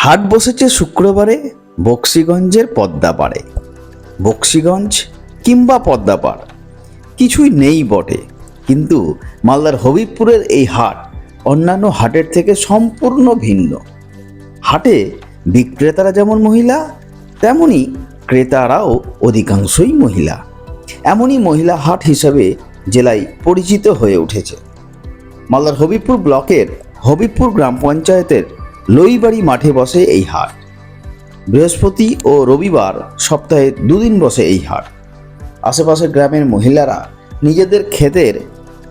হাট বসেছে শুক্রবারে বক্সিগঞ্জের পদ্মাপাড়ে। বক্সিগঞ্জ কিংবা পদ্মাপাড় কিছুই নেই বটে, কিন্তু মালদার হবিবপুরের এই হাট অন্যান্য হাটের থেকে সম্পূর্ণ ভিন্ন। হাটে বিক্রেতারা যেমন মহিলা, তেমনি ক্রেতারাও অধিকাংশই মহিলা। এমনই মহিলা হাট হিসাবে জেলায় পরিচিত হয়ে উঠেছে। মালদার হবিবপুর ব্লকের হবিবপুর গ্রাম পঞ্চায়েতের লইবাড়ি মাঠে বসে এই হাট। বৃহস্পতি ও রবিবার সপ্তাহে দুদিন বসে এই হাট। আশেপাশের গ্রামের মহিলারা নিজেদের ক্ষেতের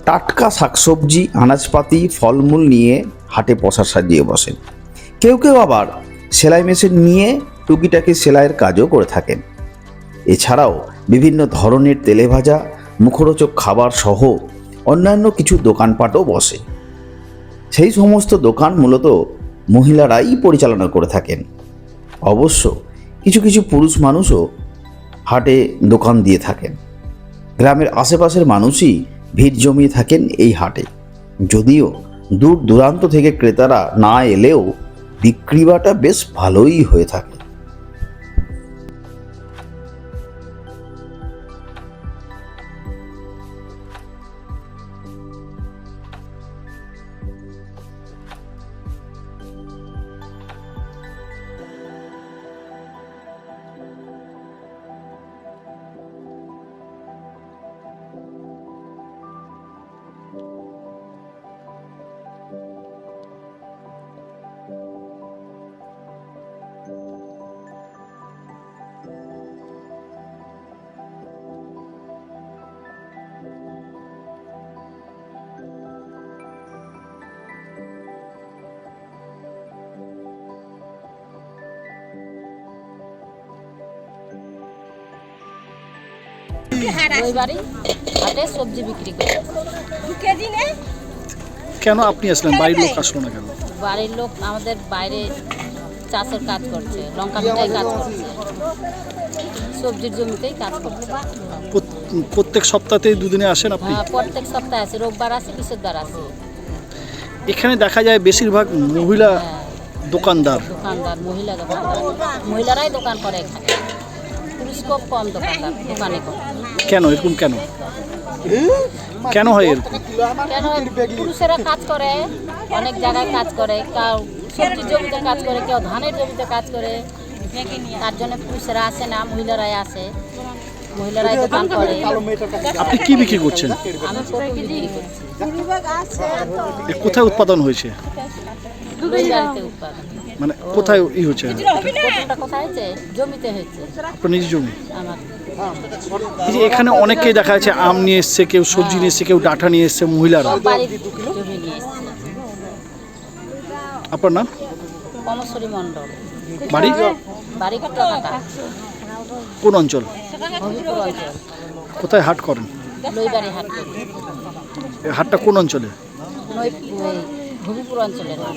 টাটকা শাকসবজি, আনাজপাতি, ফলমূল নিয়ে হাটে পসরা সাজিয়ে বসেন। কেউ কেউ আবার সেলাই মেশিন নিয়ে টুকিটাকি সেলাইয়ের কাজও করে থাকেন। এছাড়াও বিভিন্ন ধরনের তেলেভাজা, মুখরোচক খাবার সহ অন্যান্য কিছু দোকানপাটও বসে। সেই সমস্ত দোকান মূলত মহিলারাই পরিচালনা করে থাকেন। অবশ্য কিছু কিছু পুরুষ মানুষও হাটে দোকান দিয়ে থাকেন। গ্রামের আশেপাশের মানুষই ভিড় জমিয়ে থাকেন এই হাটে। যদিও দূর দূরান্ত থেকে ক্রেতারা না এলেও বিক্রিবাটা বেশ ভালোই হয়ে থাকে। রবিবারই হাটে সবজি বিক্রি করে। কেন আপনি আসলেন? বাড়ির লোক আসলো না কেন? বাড়ির লোক আমাদের বাইরে চাষের কাজ করছে, লঙ্কা মিটাই কাজ করছে, সবজির জমিতেই কাজ করছে। প্রত্যেক সপ্তাহতেই দুদিনে আসেন আপনি? হ্যাঁ, প্রত্যেক সপ্তাহে আছে, রোববার আছে, বৃহস্পতিবার আছে। এখানে দেখা যায় বেশিরভাগ মহিলা দোকানদার। মহিলা দোকানদার, মহিলারাই দোকান করে এখানে। পুরুষ খুব কম দোকানদার, দোকানে কম। কেন এরকম? কেন কেন হয় এরকম? কেন পুরুষেরা কাজ করে, অনেক জায়গায় কাজ করে, কেউ সবজির জমিতে কাজ করে, কেউ ধানের জমিতে কাজ করে। তার জন্য পুরুষেরা আসে না, মহিলারাই আসে, মহিলারাই দোকান করে। আপনি কি বিক্রি করছেন? আমি পটল বিক্রি করছি। কোথায় উৎপাদন হয়েছে? রবিবারিতে উৎপাদন। মানে কোথায় হচ্ছে? পটলটা কোথায় হয়েছে? জমিতে হয়েছে, আপনার নিজ জমি? আমার। এই যে এখানে অনেকেই দেখা যাচ্ছে আম নিয়ে এসছে, কেউ সবজি নিয়ে এসছে, কেউ ডাঁটা নিয়ে এসছে, মহিলারা। বাড়ির জমি নিয়ে এসছে। আপনার নাম? কমশ্বরী মণ্ডল। বাড়ি? বাড়ি কোথাকাটা? কোন অঞ্চল? হবিপুর অঞ্চল। কোথায় হাট করেন? লইবাড়ি হাট করি। হাটটা কোন অঞ্চলে? হবিপুর অঞ্চলের হাট।